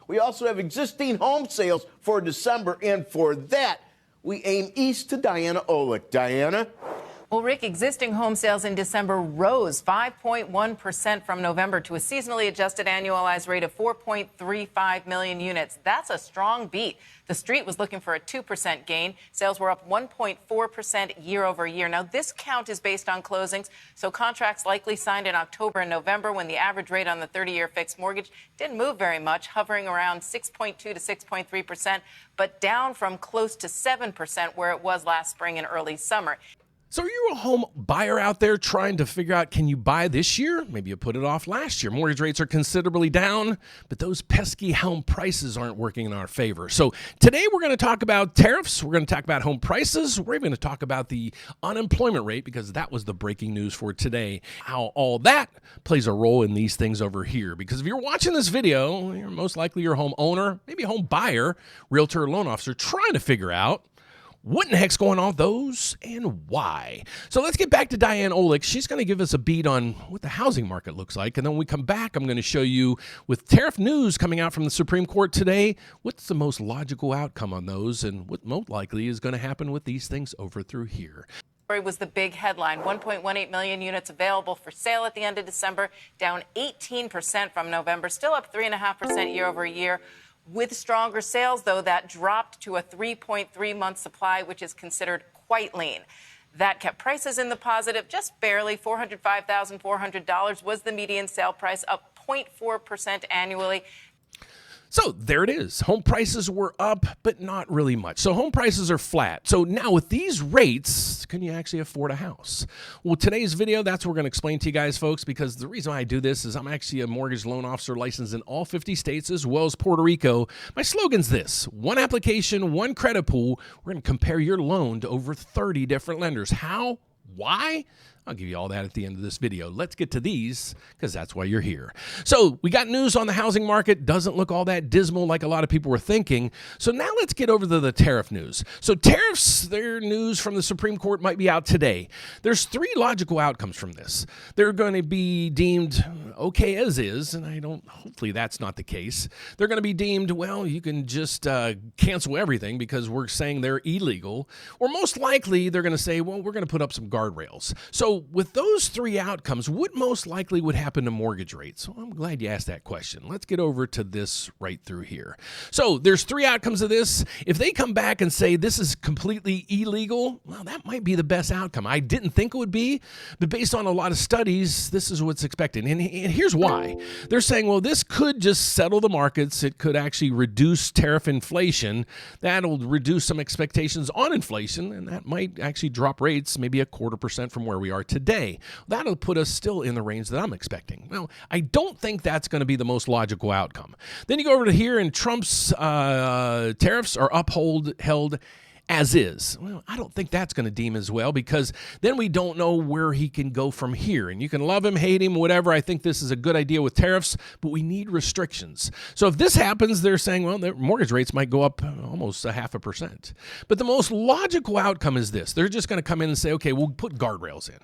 We also have existing home sales for December, and for that, we aim east to Diana Olick. Diana? Well, Rick, existing home sales in December rose 5.1% from November to a seasonally adjusted annualized rate of 4.35 million units. That's a strong beat. The street was looking for a 2% gain. Sales were up 1.4% year over year. Now, this count is based on closings, so contracts likely signed in October and November when the average rate on the 30-year fixed mortgage didn't move very much, hovering around 6.2 to 6.3%, but down from close to 7% where it was last spring and early summer. So are you a home buyer out there trying to figure out, can you buy this year? Maybe you put it off last year. Mortgage rates are considerably down, but those pesky home prices aren't working in our favor. So today we're going to talk about tariffs. We're going to talk about home prices. We're even going to talk about the unemployment rate because that was the breaking news for today. How all that plays a role in these things over here. Because if you're watching this video, you're most likely you're a homeowner, maybe a home buyer, realtor, or loan officer trying to figure out what in the heck's going on with those and why? So let's get back to Diane Olick. She's going to give us a beat on what the housing market looks like. And then when we come back, I'm going to show you, with tariff news coming out from the Supreme Court today, what's the most logical outcome on those and what most likely is going to happen with these things over through here. Was the big headline. 1.18 million units available for sale at the end of December, down 18% from November, still up 3.5% year over year. With stronger sales, though, that dropped to a 3.3-month supply, which is considered quite lean. That kept prices in the positive, just barely. $405,400 was the median sale price, up 0.4% annually. So there it is. Home prices were up, but not really much. So home prices are flat. So now with these rates, can you actually afford a house? Well, today's video, that's what we're going to explain to you guys, folks, because the reason why I do this is I'm actually a mortgage loan officer licensed in all 50 states as well as Puerto Rico. My slogan's this: one application, one credit pool. We're going to compare your loan to over 30 different lenders. How? Why? I'll give you all that at the end of this video. Let's get to these because that's why you're here. So we got news on the housing market. Doesn't look all that dismal like a lot of people were thinking. So now let's get over to the tariff news. So tariffs, their news from the Supreme Court might be out today. There's three logical outcomes from this. They're going to be deemed okay as is, and hopefully that's not the case. They're going to be deemed, well, you can just cancel everything because we're saying they're illegal. Or most likely they're going to say, well, we're going to put up some guardrails. So with those three outcomes, what most likely would happen to mortgage rates? Well, I'm glad you asked that question. Let's get over to this right through here. So there's three outcomes of this. If they come back and say this is completely illegal, well, that might be the best outcome. I didn't think it would be, but based on a lot of studies, this is what's expected. And here's why. They're saying, well, this could just settle the markets. It could actually reduce tariff inflation. That'll reduce some expectations on inflation, and that might actually drop rates maybe 0.25% from where we are today. That'll put us still in the range that I'm expecting. Well, I don't think that's going to be the most logical outcome. Then you go over to here, and Trump's tariffs are held as is. Well, I don't think that's going to deem as well because then we don't know where he can go from here. And you can love him, hate him, whatever. I think this is a good idea with tariffs, but we need restrictions. So if this happens, they're saying, well, their mortgage rates might go up almost 0.5%. But the most logical outcome is this. They're just going to come in and say, okay, we'll put guardrails in.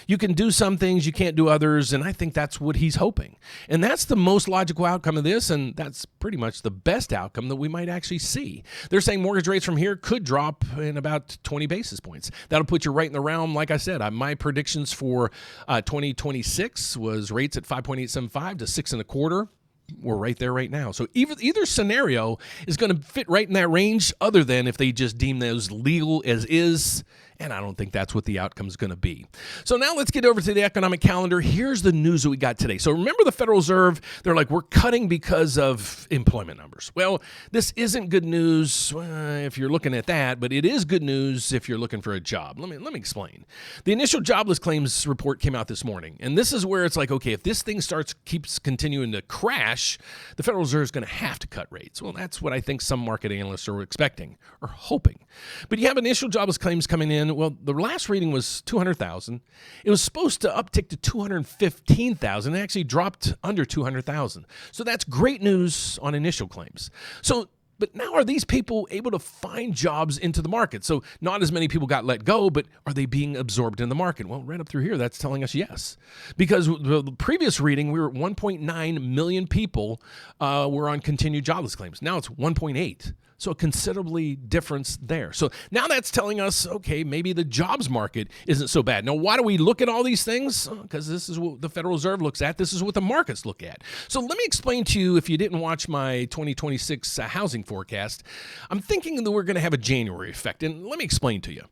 You can do some things, you can't do others. And I think that's what he's hoping. And that's the most logical outcome of this. And that's pretty much the best outcome that we might actually see. They're saying mortgage rates from here could drop in about 20 basis points. That'll put you right in the realm. Like I said, my predictions for 2026 was rates at 5.875 to 6.25. We're right there right now. So either scenario is going to fit right in that range other than if they just deem those legal as is. And I don't think that's what the outcome is going to be. So now let's get over to the economic calendar. Here's the news that we got today. So remember the Federal Reserve, they're like, we're cutting because of employment numbers. Well, this isn't good news if you're looking at that, but it is good news if you're looking for a job. Let me explain. The initial jobless claims report came out this morning. And this is where it's like, okay, if this thing keeps continuing to crash, the Federal Reserve is going to have to cut rates. Well, that's what I think some market analysts are expecting or hoping. But you have initial jobless claims coming in. Well, the last reading was 200,000. It was supposed to uptick to 215,000. It actually dropped under 200,000. So that's great news on initial claims. So But now are these people able to find jobs into the market? So not as many people got let go, but are they being absorbed in the market? Well, right up through here, that's telling us yes. Because the previous reading, we were at 1.9 million people were on continued jobless claims. Now it's 1.8. So a considerably difference there. So now that's telling us, okay, maybe the jobs market isn't so bad. Now, why do we look at all these things? Because this is what the Federal Reserve looks at. This is what the markets look at. So let me explain to you, if you didn't watch my 2026 housing forecast, I'm thinking that we're going to have a January effect. And let me explain to you.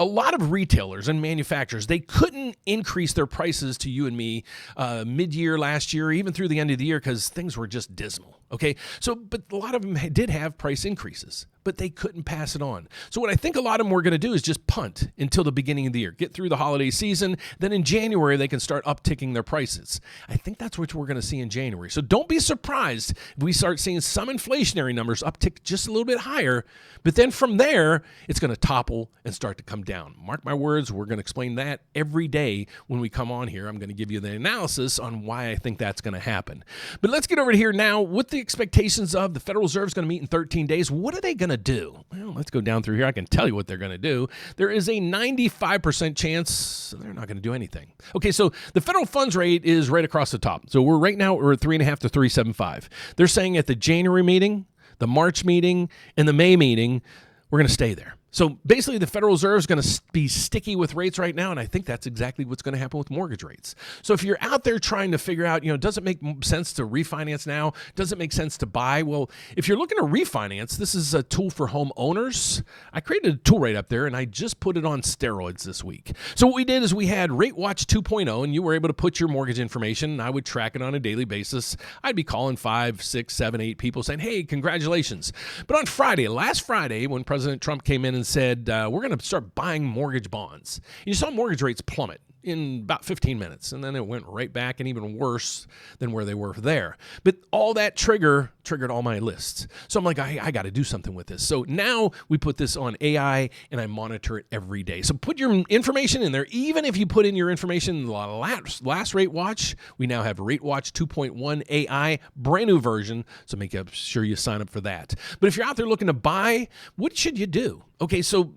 A lot of retailers and manufacturers, they couldn't increase their prices to you and me mid-year last year, even through the end of the year, because things were just dismal. Okay, so, but a lot of them did have price increases, but they couldn't pass it on. So what I think a lot of them were going to do is just punt until the beginning of the year, get through the holiday season. Then in January, they can start upticking their prices. I think that's what we're going to see in January. So don't be surprised if we start seeing some inflationary numbers uptick just a little bit higher. But then from there, it's going to topple and start to come down. Mark my words, we're going to explain that every day when we come on here. I'm going to give you the analysis on why I think that's going to happen. But let's get over to here now. What the expectations of the Federal Reserve is going to meet in 13 days. What are they going to do? Well, let's go down through here. I can tell you what they're going to do. There is a 95% chance they're not going to do anything. Okay, so the federal funds rate is right across the top. So we're at 3.5 to 3.75. They're saying at the January meeting, the March meeting, and the May meeting, we're going to stay there. So basically, the Federal Reserve is going to be sticky with rates right now, and I think that's exactly what's going to happen with mortgage rates. So if you're out there trying to figure out, does it make sense to refinance now? Does it make sense to buy? Well, if you're looking to refinance, this is a tool for homeowners. I created a tool right up there, and I just put it on steroids this week. So what we did is we had RateWatch 2.0, and you were able to put your mortgage information, and I would track it on a daily basis. I'd be calling 5, 6, 7, 8 people saying, hey, congratulations. But on Friday, last Friday, when President Trump came in and said, we're going to start buying mortgage bonds. You saw mortgage rates plummet in about 15 minutes, and then it went right back and even worse than where they were there. But all that triggered all my lists. So I'm like, I got to do something with this. So now we put this on AI, and I monitor it every day. So put your information in there. Even if you put in your information in the last RateWatch, we now have RateWatch 2.1 AI, brand new version. So make sure you sign up for that. But if you're out there looking to buy, what should you do? Okay, so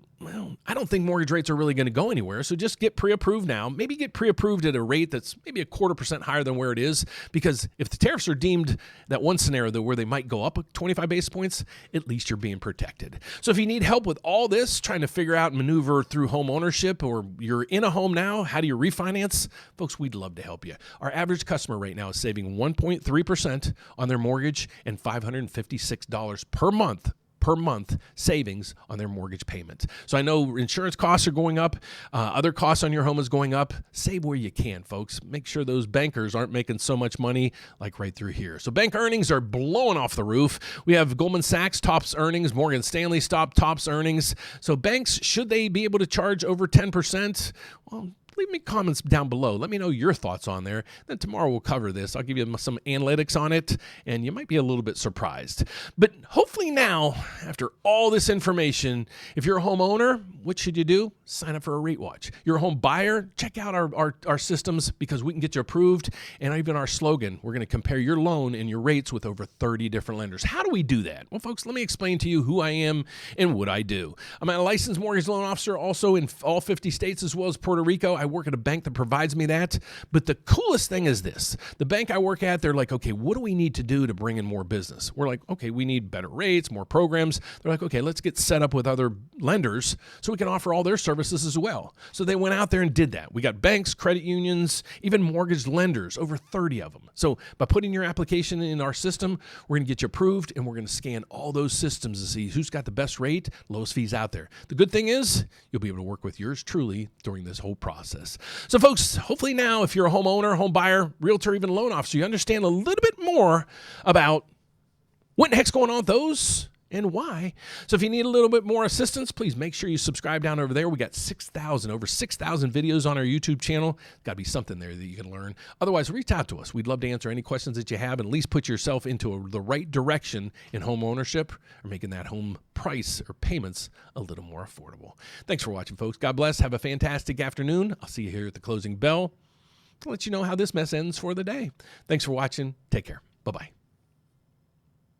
I don't think mortgage rates are really going to go anywhere. So just get pre-approved now. Maybe get pre-approved at a rate that's maybe 0.25% higher than where it is. Because if the tariffs are deemed that one scenario where they might go up 25 basis points, at least you're being protected. So if you need help with all this, trying to figure out and maneuver through home ownership, or you're in a home now, how do you refinance? Folks, we'd love to help you. Our average customer right now is saving 1.3% on their mortgage and $556 per month savings on their mortgage payment. So I know insurance costs are going up. Other costs on your home is going up. Save where you can, folks. Make sure those bankers aren't making so much money like right through here. So bank earnings are blowing off the roof. We have Goldman Sachs tops earnings, Morgan Stanley tops earnings. So banks, should they be able to charge over 10%? Well, leave me comments down below. Let me know your thoughts on there. Then tomorrow we'll cover this. I'll give you some analytics on it, and you might be a little bit surprised. But hopefully now, after all this information, if you're a homeowner, what should you do? Sign up for a RateWatch. You're a home buyer, check out our systems, because we can get you approved. And even our slogan, we're going to compare your loan and your rates with over 30 different lenders. How do we do that? Well, folks, let me explain to you who I am and what I do. I'm a licensed mortgage loan officer also in all 50 states as well as Puerto Rico. I work at a bank that provides me that. But the coolest thing is this. The bank I work at, they're like, okay, what do we need to do to bring in more business? We're like, okay, we need better rates, more programs. They're like, okay, let's get set up with other lenders so we can offer all their services as well. So they went out there and did that. We got banks, credit unions, even mortgage lenders, over 30 of them. So by putting your application in our system, we're going to get you approved, and we're going to scan all those systems to see who's got the best rate, lowest fees out there. The good thing is you'll be able to work with yours truly during this whole process. So folks, hopefully now, if you're a homeowner, home buyer, realtor, even loan officer, you understand a little bit more about what the heck's going on with those and why. So if you need a little bit more assistance, please make sure you subscribe down over there. We got over 6,000 videos on our YouTube channel. Got to be something there that you can learn. Otherwise, reach out to us. We'd love to answer any questions that you have, and at least put yourself into the right direction in home ownership, or making that home price or payments a little more affordable. Thanks for watching, folks. God bless. Have a fantastic afternoon. I'll see you here at the closing bell to let you know how this mess ends for the day. Thanks for watching. Take care. Bye-bye.